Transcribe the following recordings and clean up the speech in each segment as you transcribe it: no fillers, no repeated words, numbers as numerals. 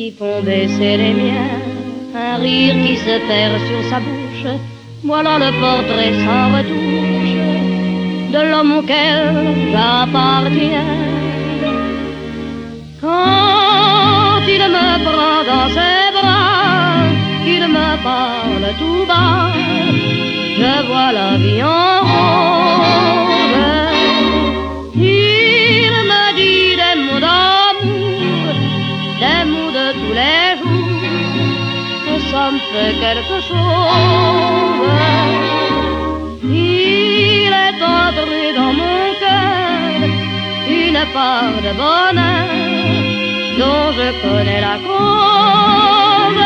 qui font baisser les miens, un rire qui se perd sur sa bouche. Voilà le portrait sans retouche de l'homme auquel j'appartiens. Quand il me prend dans ses bras, qu'il me parle tout bas, je vois la vie en rose. Il me dit des mots d'amour, des mots de tous les jours, que ça me fait quelque chose. Il est entré dans mon cœur une part de bonheur dont je connais la cause.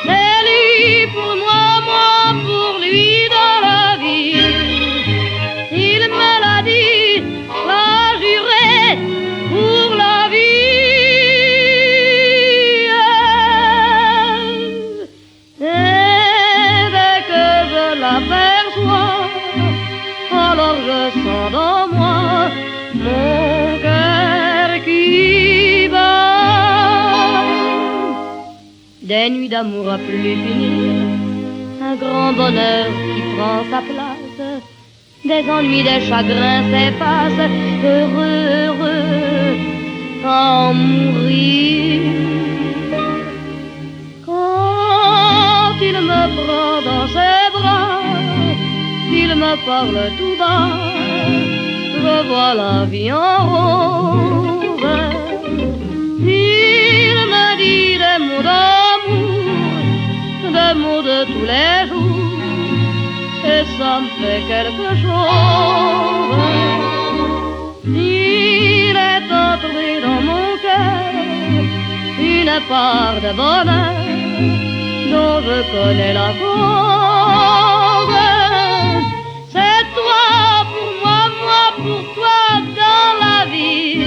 C'est lui pour moi, moi pour lui dans la vie. Il me l'a dit, l'a juré pour la vie. Et dès que je l'aperçois, alors je sens dans moi mon cœur qui bat. Des nuits d'amour à plus finir, un grand bonheur qui prend sa place, des ennuis, des chagrins s'effacent, heureux, heureux, à en mourir. Quand il me prend dans ses bras, il me parle tout bas, je vois la vie en rose. Il me dit des mots d'amour, des mots de tous les jours, et ça me fait quelque chose. Il est entré dans mon cœur une part de bonheur dont je connais la cause. C'est toi pour moi, moi pour toi dans la vie.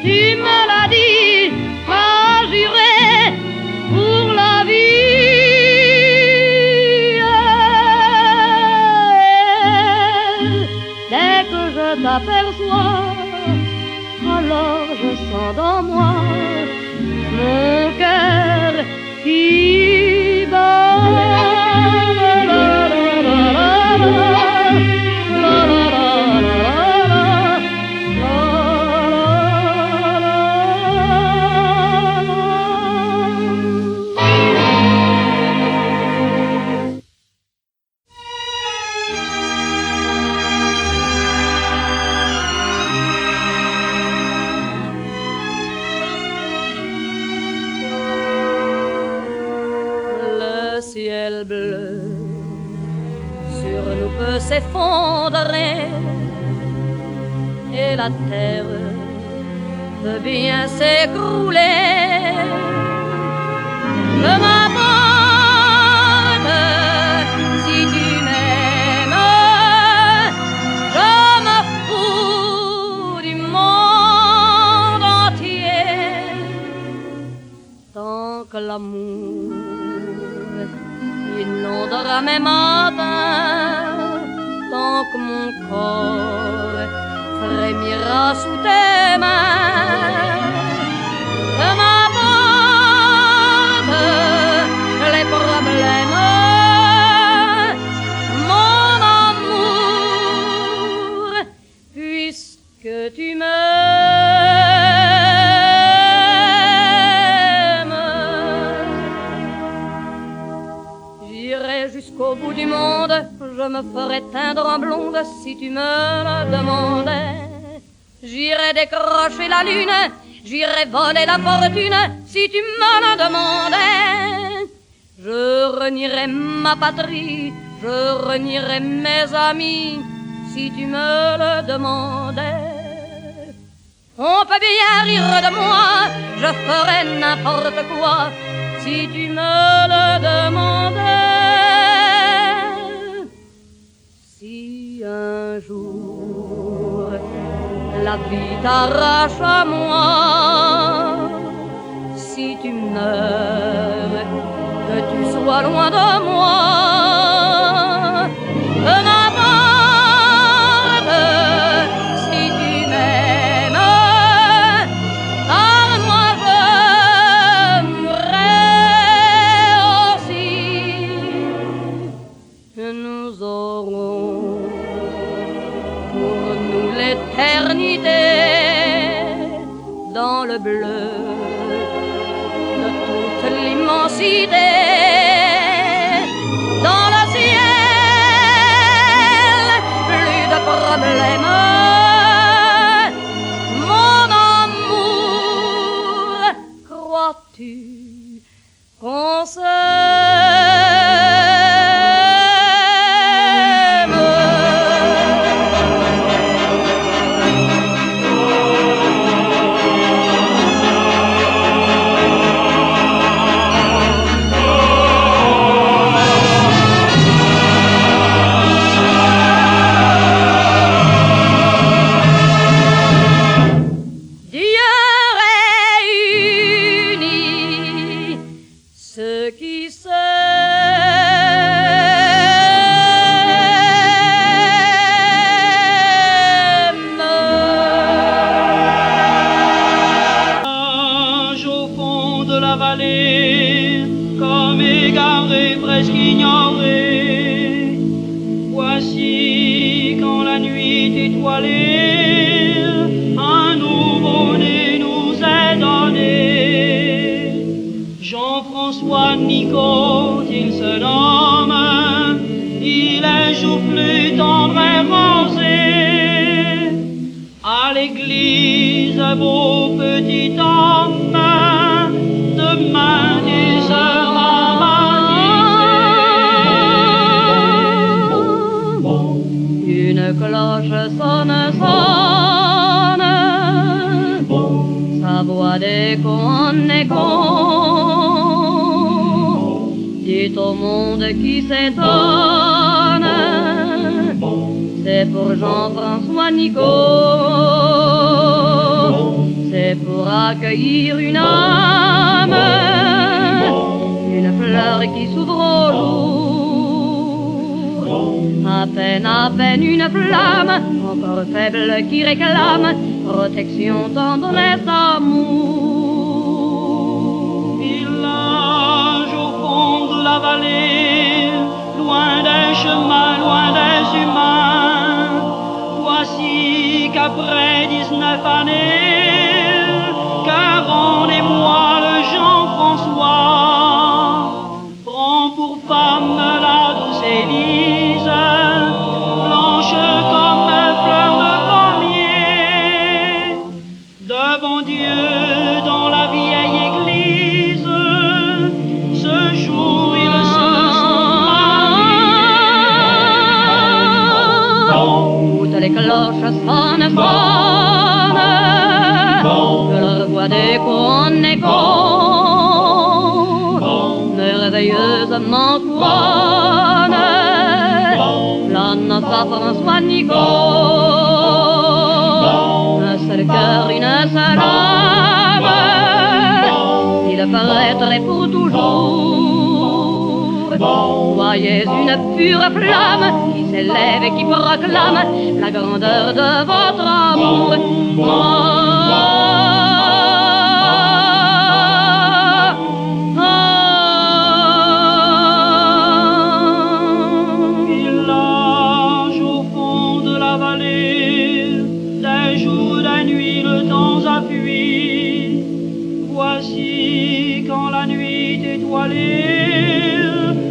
Tu me l'as dit, m'as juré pour la vie. Dès que je t'aperçois, alors je sens dans moi mon cœur qui bat. Ciel bleu sur nous peut s'effondrer et la terre peut bien s'écrouler. Je m'abandonne si tu m'aimes, je me fous du monde entier tant que l'amour inondera mes matins, tant que mon corps frémira sous tes mains. Je m'aborde les problèmes, mon amour, puisque tu jusqu'au bout du monde, je me ferai teindre en blonde si tu me le demandais. J'irai décrocher la lune, j'irai voler la fortune si tu me le demandais. Je renierai ma patrie, je renierai mes amis si tu me le demandais. On peut bien rire de moi, je ferai n'importe quoi si tu me le demandais. Si un jour la vie t'arrache à moi, si tu meurs, que tu sois loin de moi, je m'aborde si tu m'aimes, car moi je cité dans le ciel, plus de problèmes. Mon amour, crois-tu qu'on ceux qui Au fond de la vallée, comme égaré, presque ignoré, voici quand la nuit étoilée, un nouveau-né nous est donné. Jean-François Nicot, il se nomme, il est joufflu, tendre et rosé. À l'église, beau petit homme, demain tu seras baptisé. Une cloche sonne, sonne, sa voix d'écho en écho, dit au monde qui s'étonne, c'est pour Jean-François Nicot, c'est pour accueillir une âme, une fleur qui s'ouvre au jour, à peine une flamme, encore faible qui réclame protection, tendresse, amour. Village au fond de la vallée, loin des chemins, loin des humains, voici qu'après 19 années, Caron et moi, le Jean-François, prend pour femme la douce Élise, blanche comme fleur de pommier, devant Dieu dans la vieille église, ce jour ils se sont mariés. Toutes les cloches sonnent, sonnent, de leur voix d'écho en écho, merveilleusement couronne la noce à François Nicot. Un seul cœur, une seule âme, il paraîtrait pour toujours. Voyez une pure flamme qui s'élève et qui proclame la grandeur de votre amour. Village au fond de la vallée, des jours, des nuits, le temps a fui. Voici quand la nuit étoilée,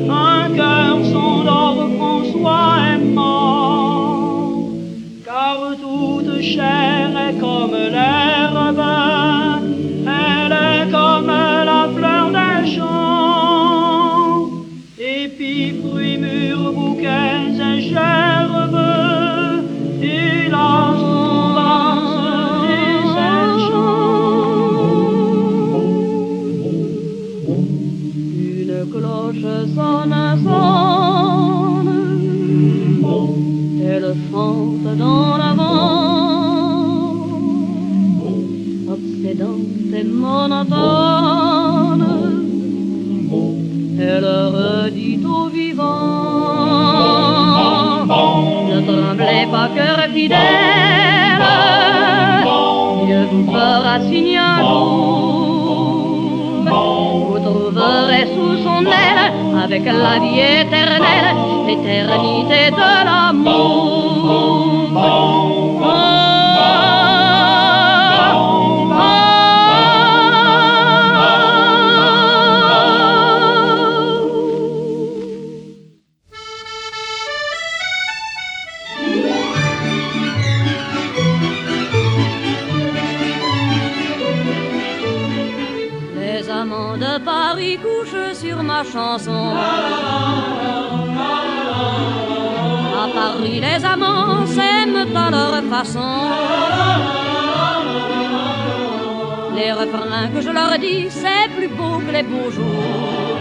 un cœur s'endort, François est mort. Car toute chair est comme l'herbe, elle est comme la fleur des champs, épis, fruits, mûrs, bouquets et gerbes, et la souffrance des Une cloche sonne, sonne, elle chante dans l'avant, obsédante et monotone, elle redit aux vivants, ne tremblez pas, cœur fidèle, Dieu vous fera signe un jour, vous trouverez sous son aile, avec la vie éternelle, l'éternité de l'amour. Paris couche sur ma chanson. À Paris, les amants s'aiment à leur façon. Les refrains que je leur dis, c'est plus beau que les beaux jours.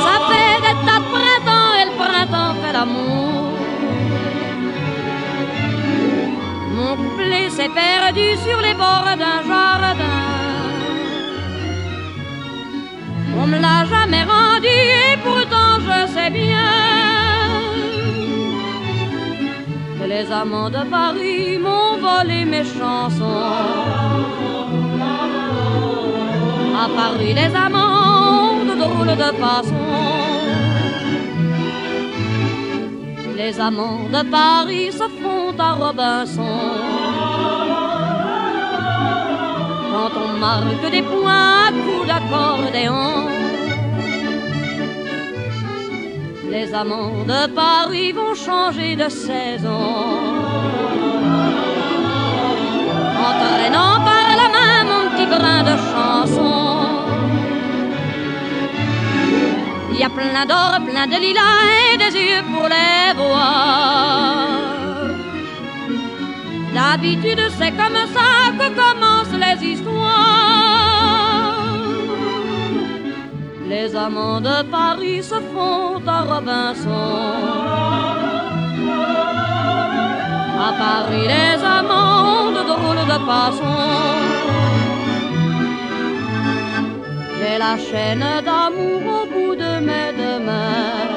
Ça fait des tas de printemps et le printemps fait l'amour. Mon couplet s'est perdu sur les bords d'un jardin. On me l'a jamais rendu et pourtant je sais bien que les amants de Paris m'ont volé mes chansons. À Paris, les amants ont de drôles de façons. Les amants de Paris se font à Robinson. Quand on marque des points à coups d'accordéon. Les amants de Paris vont changer de saison. En traînant par la main mon petit brin de chanson. Il y a plein d'or, plein de lilas et des yeux pour les voir. D'habitude c'est comme ça que commencent les histoires. Les amants de Paris se font à Robinson. À Paris les amants ont de drôles de façons. J'ai la chaîne d'amour au bout de mes deux mains.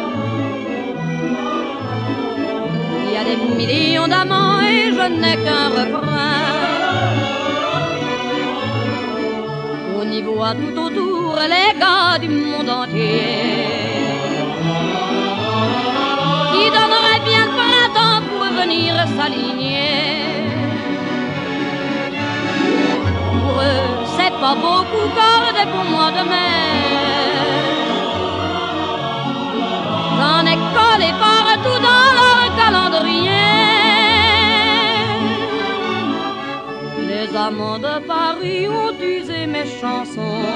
Il y a des millions d'amants et je n'ai qu'un refrain. On y voit tout autour les gars du monde entier qui donneraient bien le printemps pour venir s'aligner. Pour eux, c'est pas beaucoup car des beaux mois de mai. J'en ai collé partout dans leur calendrier. Les amants de Paris ont usé mes chansons.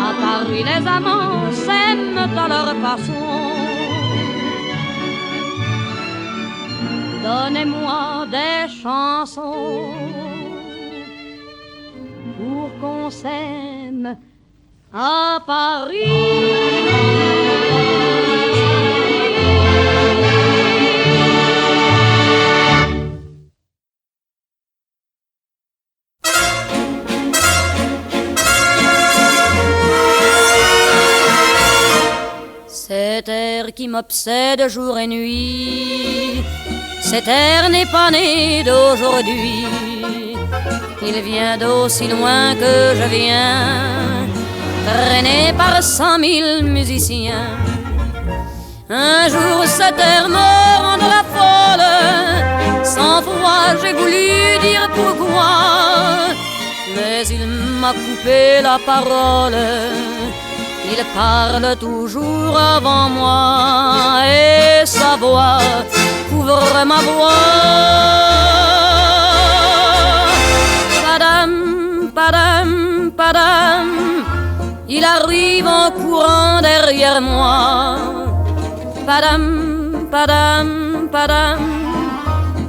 À Paris, les amants s'aiment à leur façon. Donnez-moi des chansons pour qu'on s'aime à Paris. Cet air qui m'obsède jour et nuit, cet air n'est pas né d'aujourd'hui. Il vient d'aussi loin que je viens, traîné par 100 000 musiciens. Un jour cet air me rendra folle, 100 fois j'ai voulu dire pourquoi, mais il m'a coupé la parole. Il parle toujours avant moi et sa voix couvre ma voix. Padam, padam, padam, il arrive en courant derrière moi. Padam, padam, padam,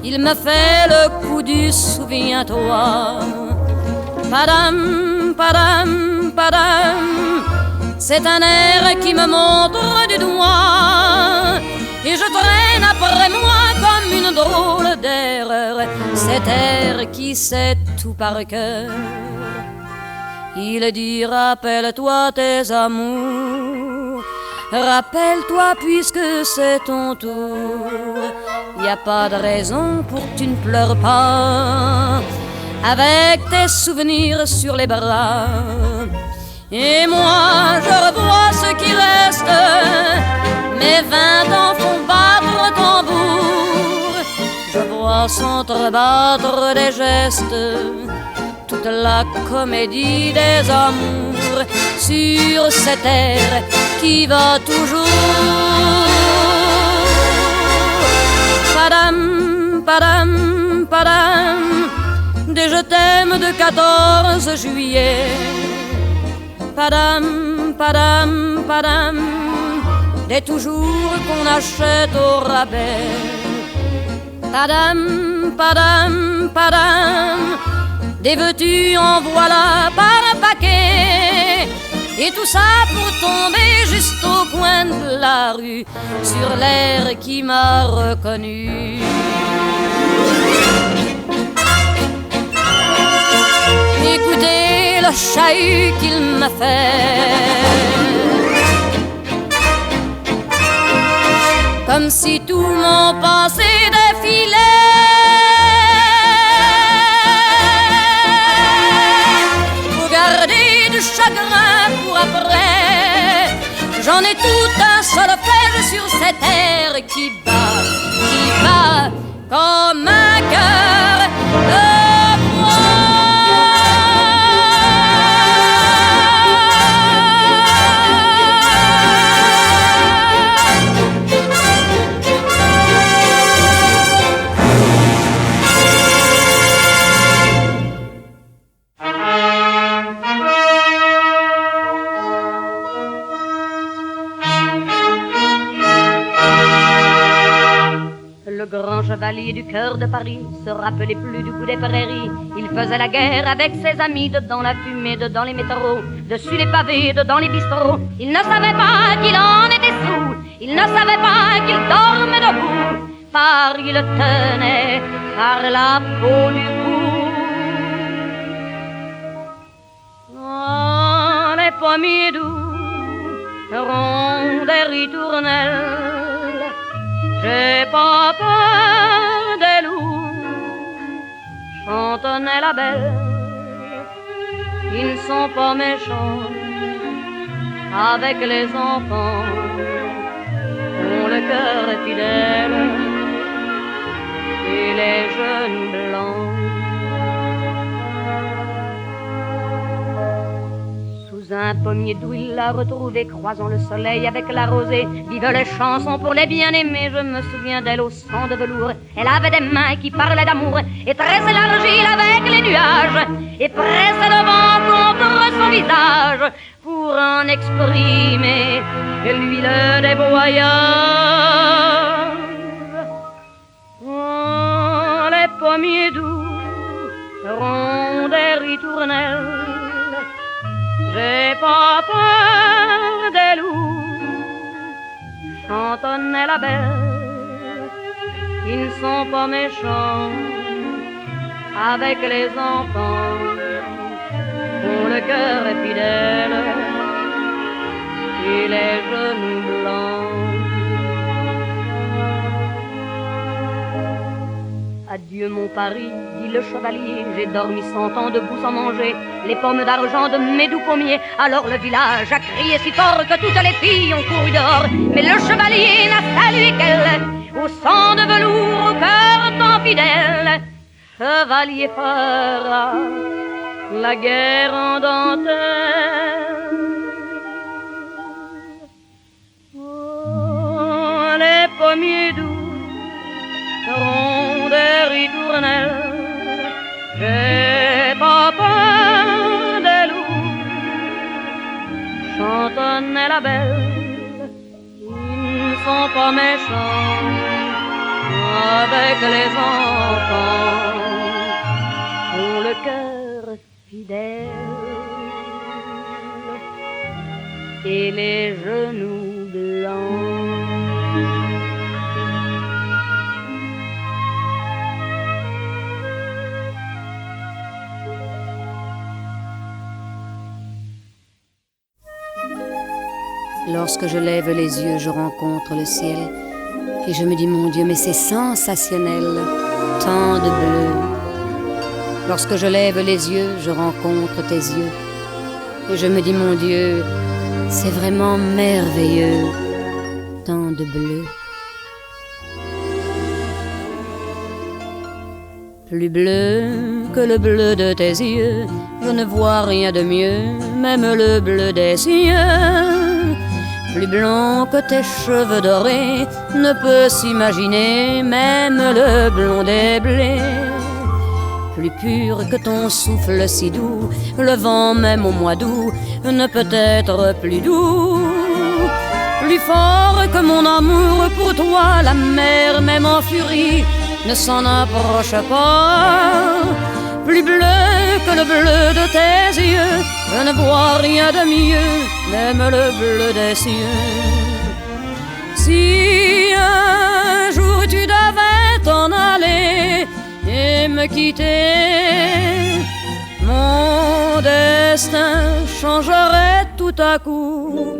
il me fait le coup du souviens-toi. Padam, padam, padam, c'est un air qui me montre du doigt et je traîne après moi comme une drôle d'erreur cet air qui sait tout par cœur. Il dit rappelle-toi tes amours, rappelle-toi puisque c'est ton tour. Y a pas de raison pour que tu ne pleures pas avec tes souvenirs sur les bras. Et moi je revois ce qui reste, mes 20 ans font battre tambour. Je vois s'entrebattre des gestes, toute la comédie des amours sur cette air qui va toujours. Padam, padam, padam, des je t'aime de 14 juillet. Padam, padam, padam, des toujours qu'on achète au rabais. Padam, padam, padam, des veux-tu en voilà par un paquet. Et tout ça pour tomber juste au coin de la rue, sur l'air qui m'a reconnu. Écoutez le chahut qu'il m'a fait, comme si tout mon passé défilait. Faut garder du chagrin pour après, j'en ai tout un solfège sur cette air qui bat comme un cœur de grand chevalier du cœur de Paris se rappelait plus du goût des prairies. Il faisait la guerre avec ses amis, dedans la fumée, dedans les métros, dessus les pavés, dedans les bistrots. Il ne savait pas qu'il en était sous, il ne savait pas qu'il dormait debout. Paris le tenait par la peau du cou. Oh, les pommiers doux, ronds des ritournelles, j'ai pas peur des loups, chantonnait la belle. Ils ne sont pas méchants avec les enfants, ont le cœur fidèle et les genoux blancs. Un pommier d'où il l'a retrouvé, croisant le soleil avec la rosée. Vive les chansons pour les bien-aimés, je me souviens d'elle au sang de velours. Elle avait des mains qui parlaient d'amour, et tressait l'argile avec les nuages, et pressait le vent contre son visage, pour en exprimer l'huile des voyages. Oh, les pommiers doux, ronds des ritournelles, j'ai pas peur des loups, chantonnait la belle. Ils ne sont pas méchants avec les enfants, ont le cœur fidèle et les genoux blancs. Adieu mon Paris, dit le chevalier, j'ai dormi 100 ans debout sans manger les pommes d'argent de mes doux pommiers. Alors le village a crié si fort que toutes les filles ont couru dehors, mais le chevalier n'a salué qu'elle, au sang de velours, au cœur tant fidèle. Chevalier fera la guerre en dentelle. Oh, les pommiers doux, ronds des ritournelles, j'ai pas peur des loups, chantonnait la belle. Ils ne sont pas méchants avec les enfants, ont le cœur fidèle et les genoux blancs. Lorsque je lève les yeux, je rencontre le ciel et je me dis, mon Dieu, mais c'est sensationnel, tant de bleu. Lorsque je lève les yeux, je rencontre tes yeux et je me dis, mon Dieu, c'est vraiment merveilleux, tant de bleu. Plus bleu que le bleu de tes yeux, je ne vois rien de mieux, même le bleu des cieux. Plus blond que tes cheveux dorés ne peut s'imaginer, même le blond des blés. plus pur que ton souffle si doux. Le vent même au mois d'août ne peut être plus doux. Plus fort que mon amour pour toi, la mer même en furie ne s'en approche pas. Plus bleu que le bleu de tes yeux, je ne vois rien de mieux, même le bleu des cieux. Si un jour tu devais t'en aller et me quitter, mon destin changerait tout à coup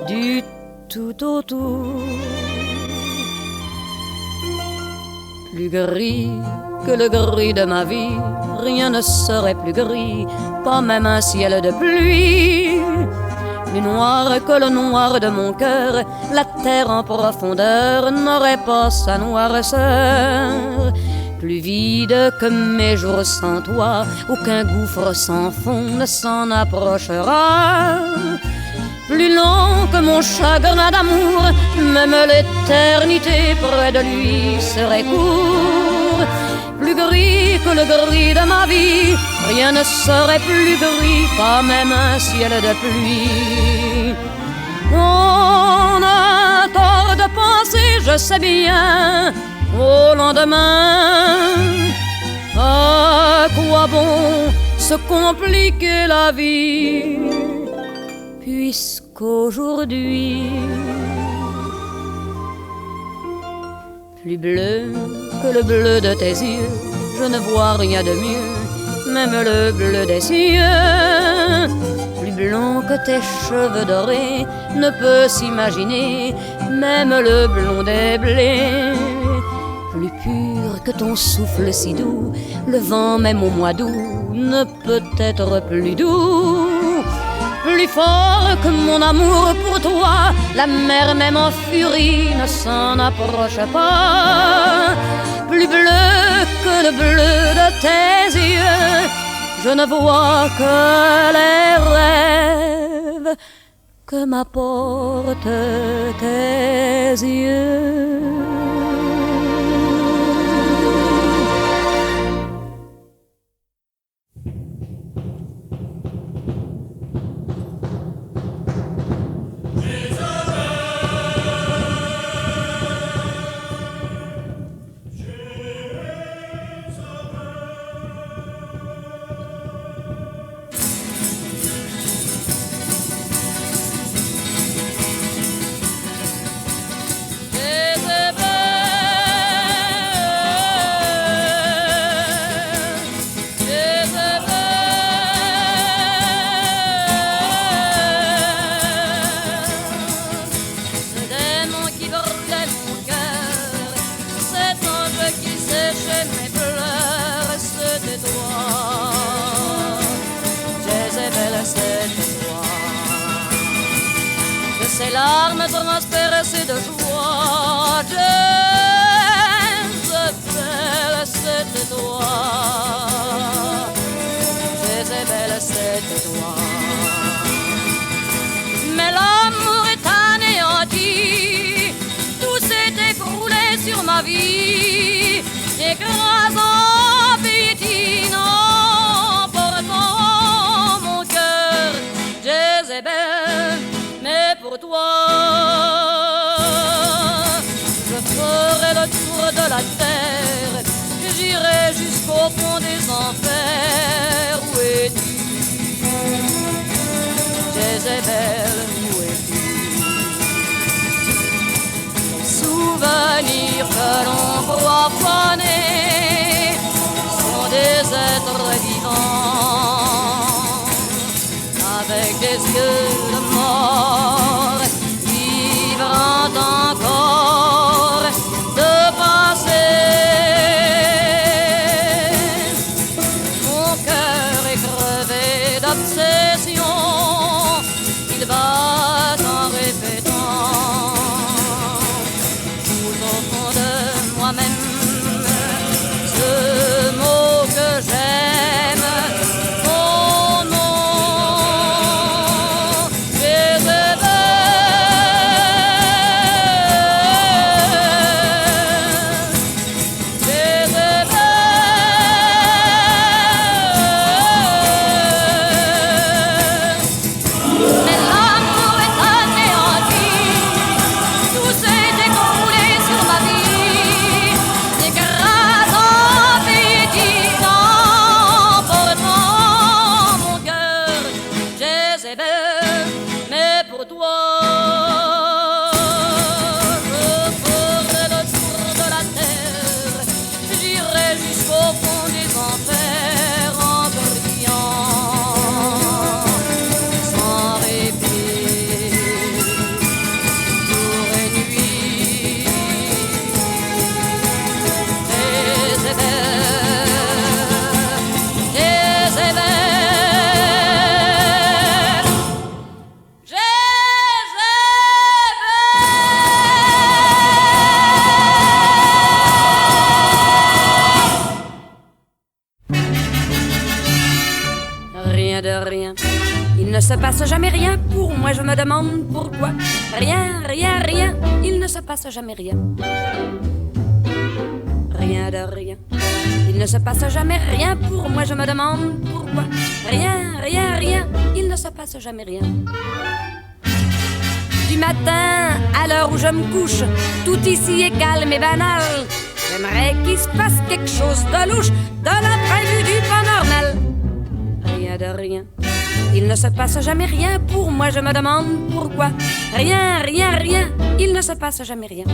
du tout au tout. Plus gris que le gris de ma vie, rien ne serait plus gris, pas même un ciel de pluie. Plus noir que le noir de mon cœur, la terre en profondeur n'aurait pas sa noirceur. Plus vide que mes jours sans toi, aucun gouffre sans fond ne s'en approchera. Plus long que mon chagrin d'amour, même l'éternité près de lui serait court. Plus gris que le gris de ma vie, rien ne serait plus gris, pas même un ciel de pluie. On a tort de penser, je sais bien, au lendemain. À quoi bon se compliquer la vie, puisqu'aujourd'hui, plus bleu que le bleu de tes yeux, je ne vois rien de mieux, même le bleu des cieux. Plus blond que tes cheveux dorés ne peut s'imaginer, même le blond des blés. Plus pur que ton souffle si doux, le vent même au mois d'août ne peut être plus doux. Plus fort que mon amour pour toi, la mer même en furie ne s'en approche pas. Plus bleu que le bleu de tes yeux, je ne vois que les rêves que m'apportent tes yeux. Ses larmes transpercées de joie, Jézabel, c'était toi. Jézabel, c'était toi. Mais l'amour est anéanti, tout s'est écroulé sur ma vie, écrasant, piétinant, portant mon cœur, Jézabel. Mais pour toi, je ferai le tour de la terre, j'irai jusqu'au fond des enfers. Où es-tu, Jézabel, où es-tu? Les souvenirs que l'on croit faner sont des êtres vivants, avec des yeux de mort, vivrant encore de passé. Mon cœur est crevé d'obsession, il bat en répétant tout au fond de moi-même ce mot que j'aime. rien de rien. Il ne se passe jamais rien pour moi, je me demande pourquoi. Rien, rien, rien, il ne se passe jamais rien. Rien de rien. Il ne se passe jamais rien pour moi, je me demande pourquoi. Rien, rien, rien, il ne se passe jamais rien. Du matin à l'heure où je me couche, tout ici est calme et banal. J'aimerais qu'il se passe quelque chose de louche, de l'imprévu, du pas normal. Rien de rien. Il ne se passe jamais rien pour moi, je me demande pourquoi. Rien, rien, rien, il ne se passe jamais rien.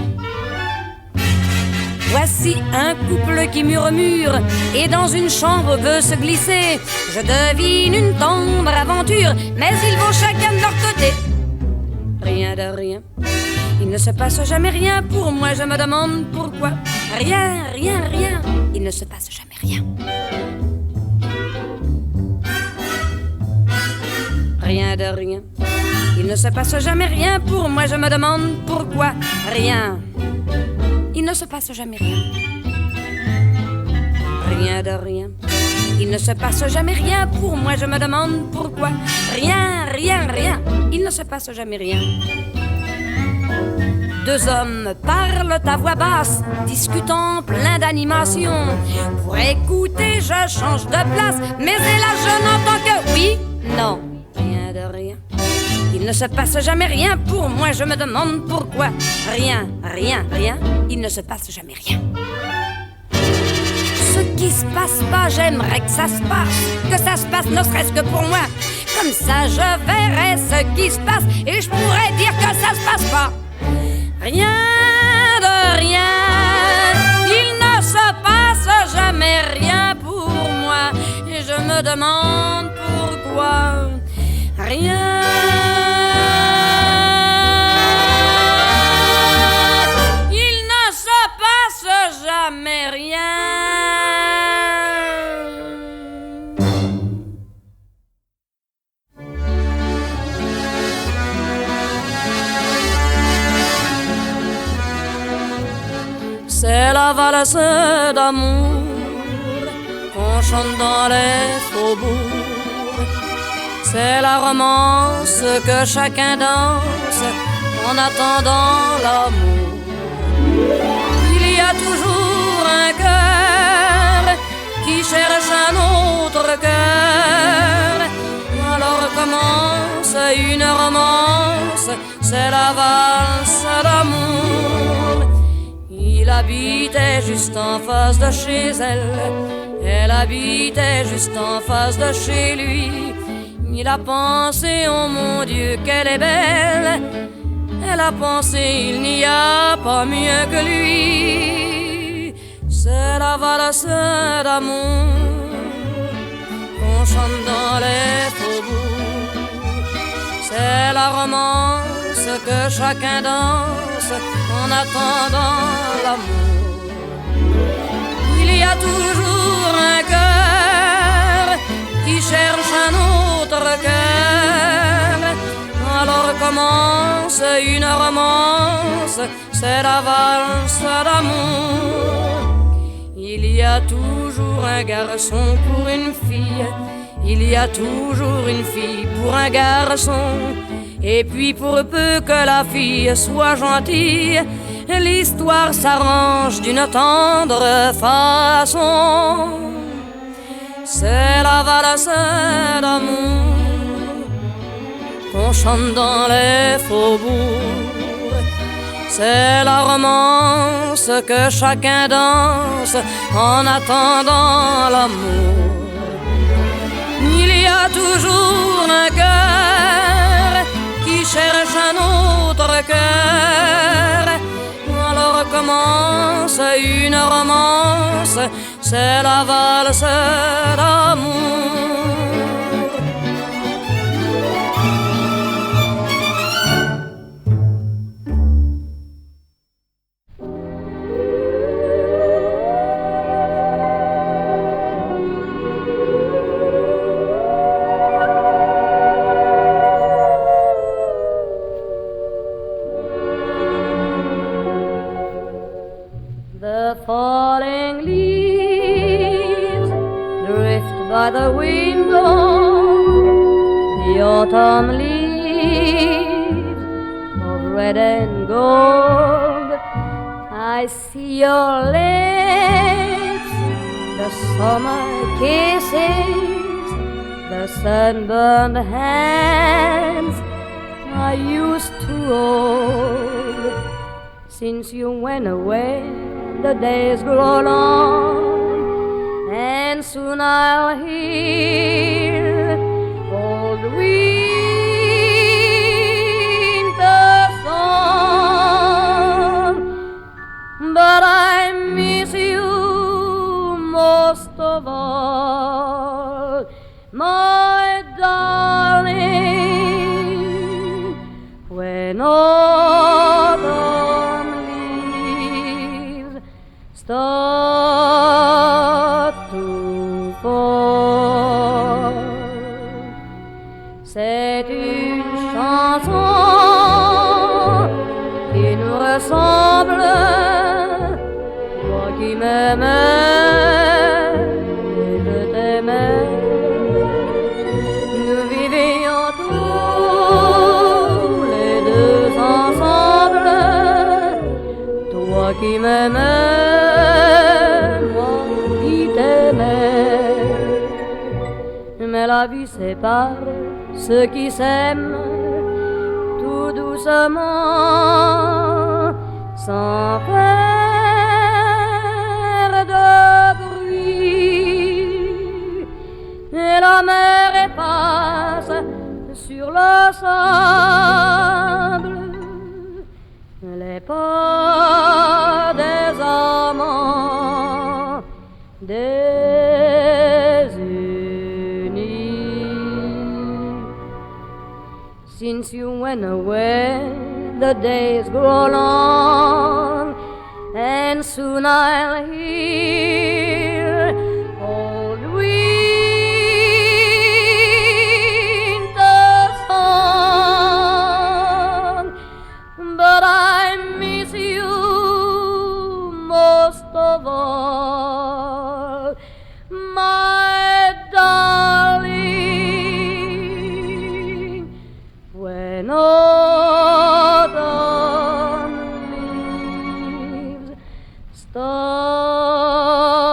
Voici un couple qui murmure et dans une chambre veut se glisser. Je devine une tendre aventure, mais ils vont chacun de leur côté. Rien de rien. Il ne se passe jamais rien pour moi, je me demande pourquoi. Rien, rien, rien, il ne se passe jamais rien. Rien de rien. Il ne se passe jamais rien pour moi, je me demande pourquoi. Rien. Il ne se passe jamais rien. Rien de rien. Il ne se passe jamais rien pour moi, je me demande pourquoi. Rien, rien, rien. Il ne se passe jamais rien. Deux hommes parlent à voix basse, discutant plein d'animation. Pour écouter, je change de place, mais hélas, je n'entends que oui, non. Rien de rien. Il ne se passe jamais rien pour moi, je me demande pourquoi. Rien, rien, rien, il ne se passe jamais rien. Ce qui se passe pas, j'aimerais que ça se passe ne serait-ce que pour moi. Comme ça, je verrais ce qui se passe et je pourrais dire que ça se passe pas. Rien de rien, il ne se passe jamais rien pour moi et je me demande pourquoi. Rien. Il ne se passe jamais rien. C'est la valse d'amour qu'on chante dans les faubourgs. C'est la romance que chacun danse en attendant l'amour. Il y a toujours un cœur qui cherche un autre cœur. Alors commence une romance, c'est la valse d'amour. Il habitait juste en face de chez elle habitait juste en face de chez lui. Il a pensé, oh mon Dieu, qu'elle est belle. Elle a pensé, il n'y a pas mieux que lui. C'est la valse d'amour qu'on chante dans les faubourgs. C'est la romance que chacun danse en attendant l'amour. Il y a toujours un cœur qui cherche un autre cœur. Alors commence une romance, c'est la valse d'amour. Il y a toujours un garçon pour une fille, il y a toujours une fille pour un garçon. Et puis pour peu que la fille soit gentille, l'histoire s'arrange d'une tendre façon. C'est la valse d'amour qu'on chante dans les faubourgs. C'est la romance que chacun danse en attendant l'amour. Il y a toujours un cœur qui cherche un autre cœur. Alors commence une romance, c'est la valse d'amour. The falling leaves drift by the wind the autumn leaves of red and gold. I see your lips, the summer kisses, the sunburned hands I used to hold. Since you went away, the days grow long, and soon I'll hear old winter song. But I miss you most of all, my darling, when autumn leaves start to fall. C'est une chanson qui nous ressemble, toi qui m'aimais, je t'aimais. Nous vivions tous les deux ensemble, toi qui m'aimais, moi qui t'aimais. Mais la vie sépare ceux qui s'aiment tout doucement, sans faire de bruit. Et la mer efface sur le sable les pas des amants désunis. Since you went away, the days grow long, and soon I'll hear old winter song. But I miss you most of all, my darling, when autumn leaves start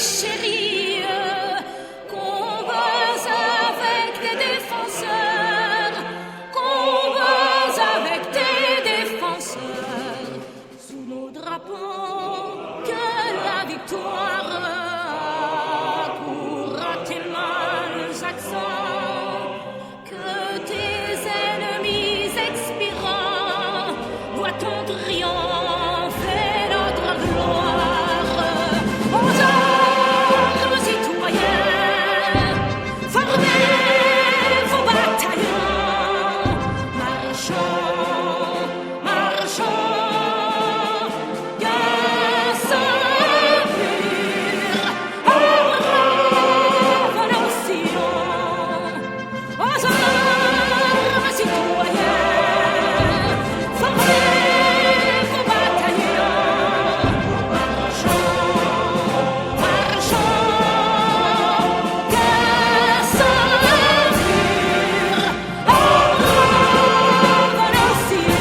chérie, convers avec tes défenseurs, convers avec tes défenseurs, sous nos drapeaux, que la victoire courra tes mâles accents, que tes ennemis expirants voient ton triomphe et notre gloire. Aux armes citoyens, formez vos bataillons, marchons, marchons, guerre sans mur, revenons au Sion. Aux armes citoyens, formez vos bataillons, marchons, marchons, guerre sans mur, revenons au Sion.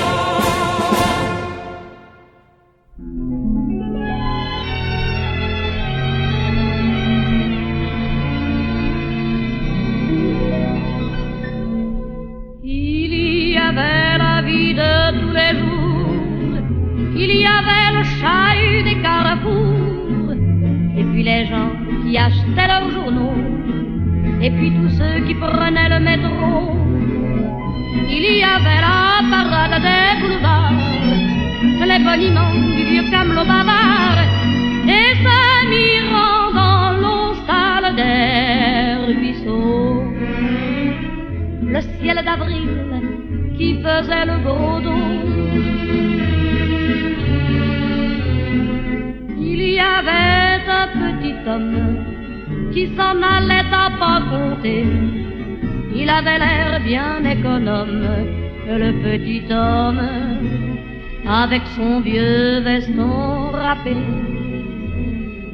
Il y avait la vie de tous les jours, il y avait le chahut des carrefours, et puis les gens qui achetaient leurs journaux, et puis tous ceux qui prenaient le métro. Il y avait la parade des boulevards, les boniments du vieux camelot bavard, et s'amirant dans l'eau sale des ruisseaux. Le ciel d'avril qui faisait le gros dos. Il y avait un petit homme qui s'en allait à pas compter. Il avait l'air bien économe, le petit homme, avec son vieux veston râpé.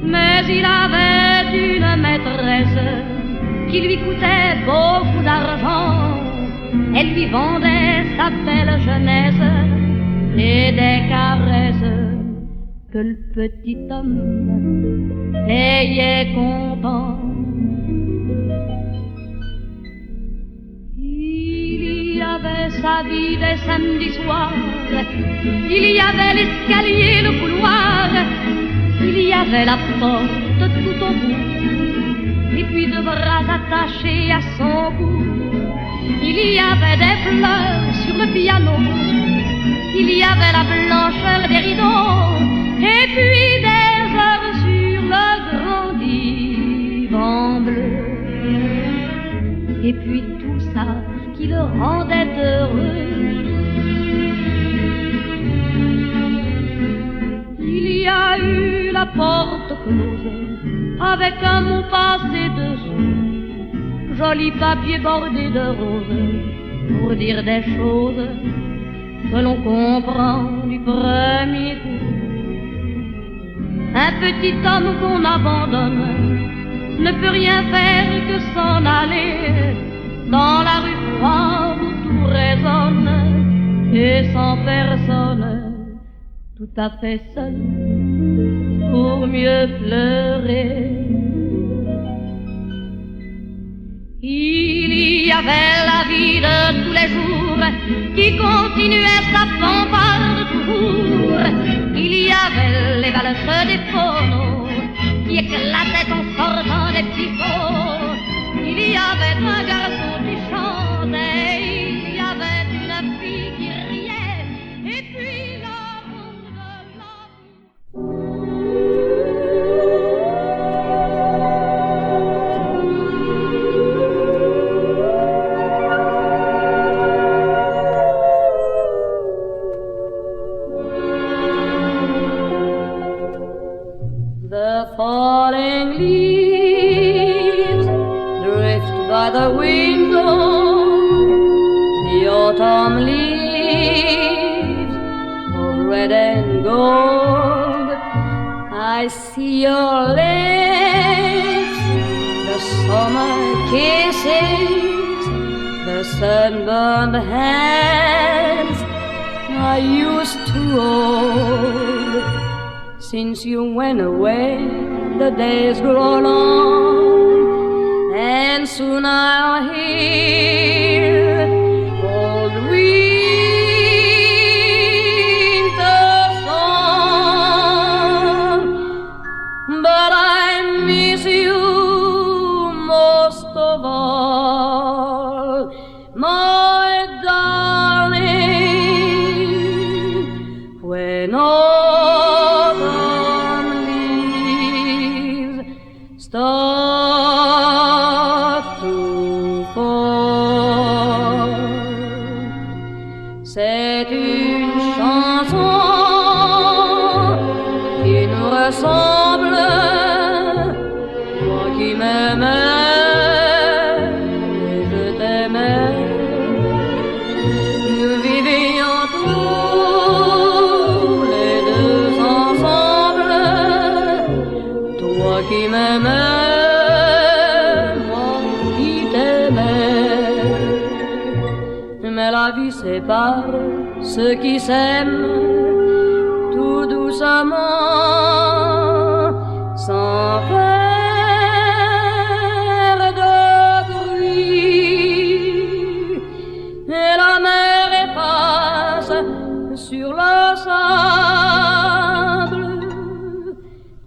Mais il avait une maîtresse qui lui coûtait beaucoup d'argent. Elle lui vendait sa belle jeunesse et des caresses que le petit homme payait content. Il y avait sa vie des samedis soirs, il y avait l'escalier, le couloir, il y avait la porte tout au bout, et puis deux bras attachés à son cou. Il y avait des fleurs sur le piano, il y avait la blancheur des rideaux, et puis des heures sur le grand divan bleu. Et puis tout ça qui le rendait heureux. Il y a eu la porte close, avec un mot passé dessous, joli papier bordé de roses, pour dire des choses que l'on comprend du premier coup. Un petit homme qu'on abandonne ne peut rien faire que s'en aller dans la rue froide où tout résonne, et sans personne, tout à fait seul, pour mieux pleurer. Il y avait la vie de tous les jours qui continuait sa fanfare de toujours. Il y avait les valses des phonos qui éclataient en sortant des picots. Il y avait un garçon qui chantait, il y avait une fille qui riait, et puis l'amour de l'amour. The falling leaves drift by the window, the autumn leaves of red and gold. I see your lips, the summer kisses, the sunburned hands I used to hold. Since you went away, the days grow long, and soon I'll hear old winter song. But I miss you most of all, my darling, when autumn leaves start to fall. C'est une chanson qui nous ressemble, moi qui m'aimais et je t'aimais. Nous vivions tous les deux ensemble, toi qui m'aimais, moi qui t'aimais. Mais la vie sépare ceux qui s'aiment tout doucement, sans faire de bruit, et la mer efface sur le sable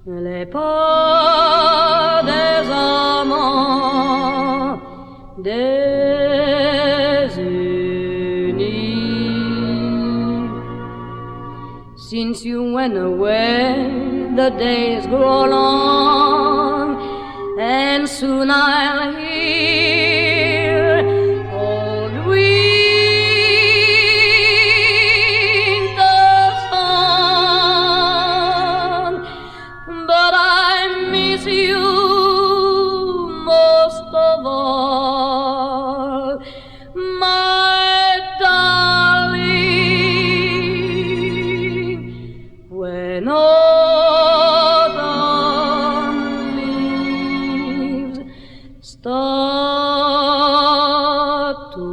les pas des amants désunis. Since you went away, the days grow long, and soon I'll hear old winter song. But I miss you most of all, my darling, when autumn leaves start to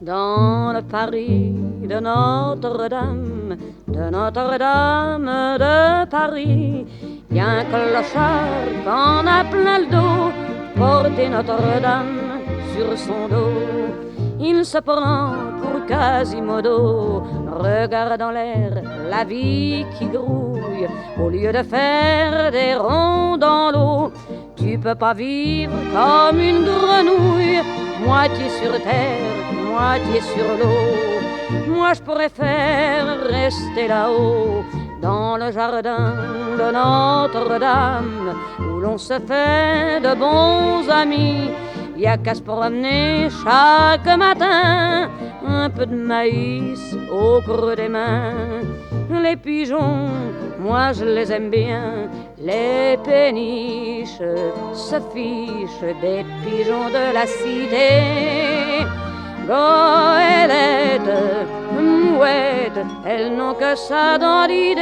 dans le Paris de Notre-Dame, de Paris, y a un clochard qu'on a plein le dos, porter Notre-Dame sur son dos. Il se prend pour Quasimodo, regarde dans l'air la vie qui grouille, au lieu de faire des ronds dans l'eau. Tu peux pas vivre comme une grenouille, moitié sur terre, moitié sur l'eau. Moi je pourrais faire rester là-haut, dans le jardin de Notre-Dame, où l'on se fait de bons amis. Y a qu'à se promener chaque matin, un peu de maïs au creux des mains. Les pigeons, moi je les aime bien, les péniches se fichent des pigeons de la cité. Goélettes, mouettes, elles n'ont que ça dans l'idée.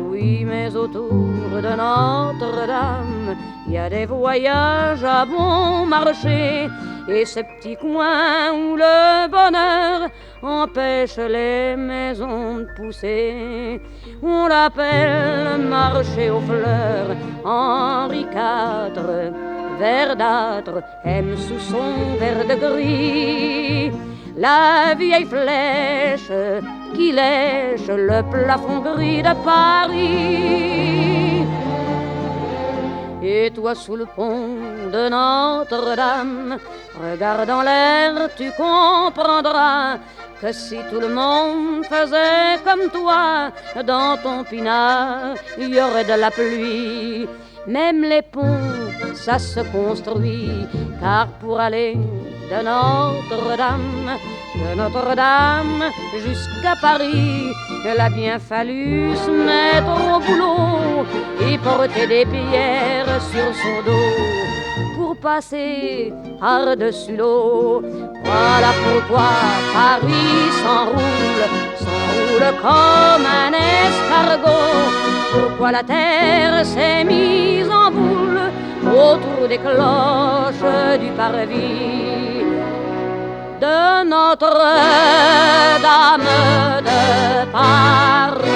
Oui, mais autour de Notre-Dame, y a des voyages à bon marché, et ces petits coins où le bonheur empêche les maisons de pousser. On l'appelle marché aux fleurs, Henri IV, verdâtre, aime sous son verre de gris la vieille flèche qui lèche le plafond gris de Paris. Et toi sous le pont de Notre-Dame, regarde en l'air, tu comprendras que si tout le monde faisait comme toi, dans ton pinard, il y aurait de la pluie. Même les ponts, ça se construit, car pour aller de Notre-Dame. De Notre-Dame jusqu'à Paris, il a bien fallu se mettre au boulot et porter des pierres sur son dos pour passer par-dessus l'eau. Voilà pourquoi Paris s'enroule comme un escargot. Pourquoi la terre s'est mise en boule autour des cloches du parvis de Notre-Dame de Paris.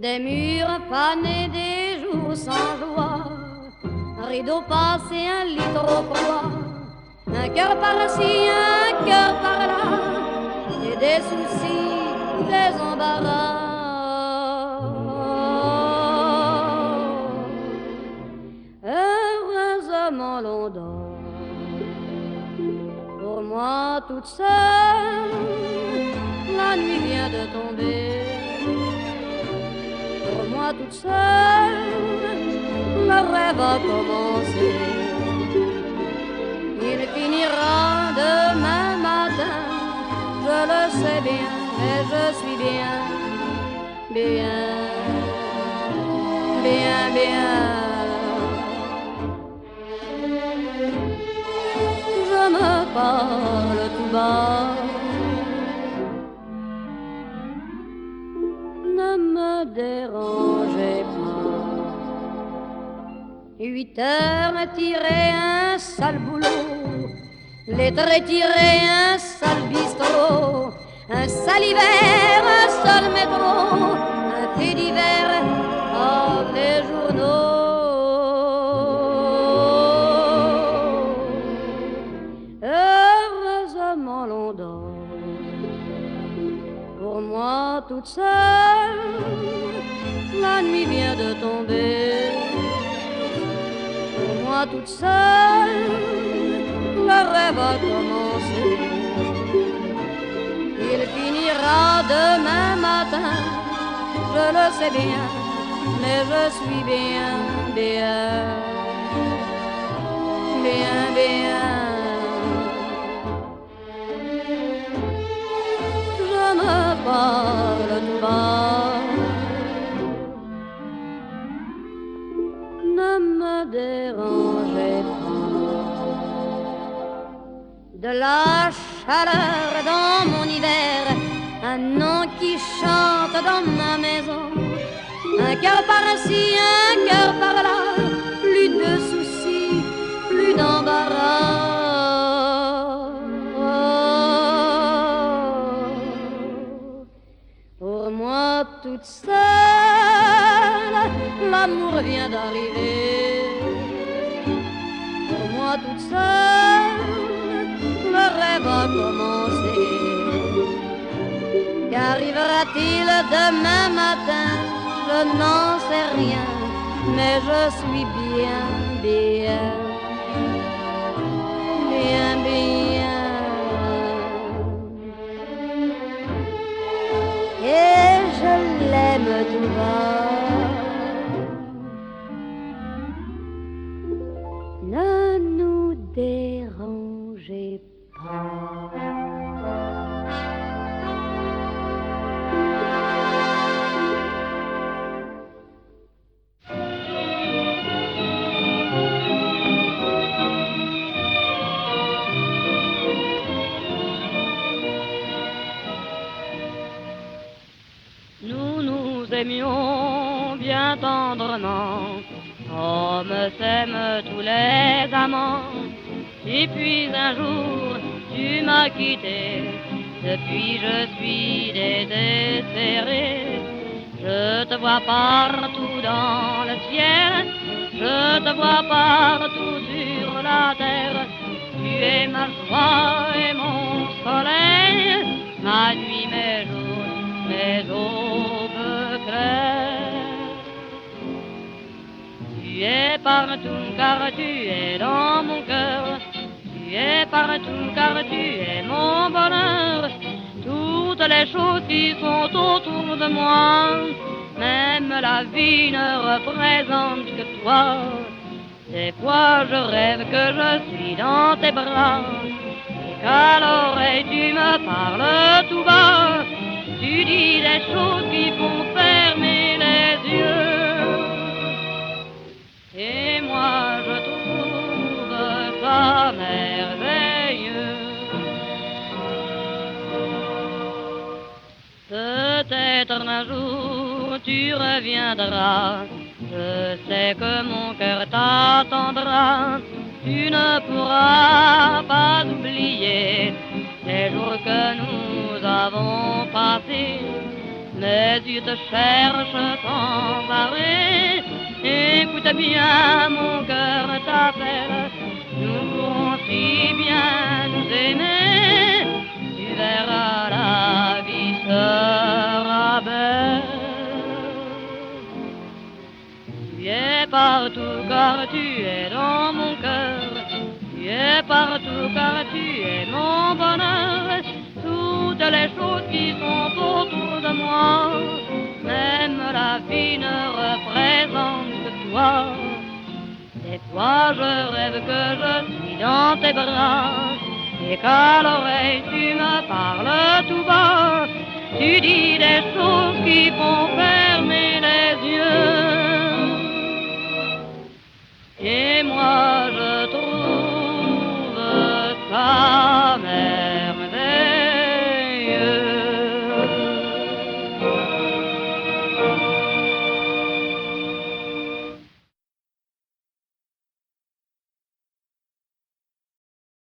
Des murs panés, des jours sans joie, rideau passé, un lit trop froid, un cœur par-ci, un cœur par-là, et des soucis, des embarras. Heureusement l'on dort, pour moi toute seule, la nuit vient de tomber. Pour moi toute seule, le rêve a commencé. Il finira demain matin, je le sais bien, mais je suis bien, bien, bien, bien. Je me parle tout bas, ne me dérangez pas. 8 heures me tirer un sale boulot, les traits tirés un sale bistrot, un sale hiver, un seul métro, un fait d'hiver dans les journaux. Heureusement l'on dort, pour moi toute seule, la nuit vient de tomber. Pour moi toute seule, le rêve a commencé. Il finira demain matin, je le sais bien, mais je suis bien, bien, bien, bien. Je me parle tout bas, ne me dérangez pas. De la chaleur dans mon hiver, un nom qui chante dans ma maison, un cœur par-ci, un cœur par-là, plus de soucis, plus d'embarras. Pour moi toute seule, l'amour vient d'arriver. Pour moi toute seule, le rêve a commencé. Qu'arrivera-t-il demain matin? Je n'en sais rien, mais je suis bien, bien, bien, bien. Et je l'aime tout bas. Ne nous dérangez pas. Nous nous aimions bien tendrement, comme s'aiment tous les amants. Et puis un jour, tu m'as quitté, depuis je suis désespéré. Je te vois partout dans le ciel, je te vois partout sur la terre. Tu es ma joie et mon soleil, ma nuit, mes jours, mes aubes claires. Tu es partout car tu es dans mon cœur, tu Tu es partout car tu es mon bonheur. Toutes les choses qui sont autour de moi, même la vie ne représente que toi. Des fois je rêve que je suis dans tes bras, et qu'à l'oreille tu me parles tout bas. Tu dis des choses qui font fermer les yeux, et moi je trouve ça merveilleux. Peut-être un jour tu reviendras, je sais que mon cœur t'attendra. Tu ne pourras pas oublier les jours que nous avons passés. Mes yeux te cherchent sans arrêt. Écoute bien, mon cœur t'appelle. Nous pourrons si bien nous aimer. Tu verras, la vie sera belle. Tu es partout car tu es dans mon cœur. Tu es partout car tu es mon bonheur. Toutes les choses qui sont autour de moi, même la vie ne représente que toi. Des fois je rêve que je suis dans tes bras, et qu'à l'oreille tu me parles tout bas. Tu dis des choses qui font fermer les yeux,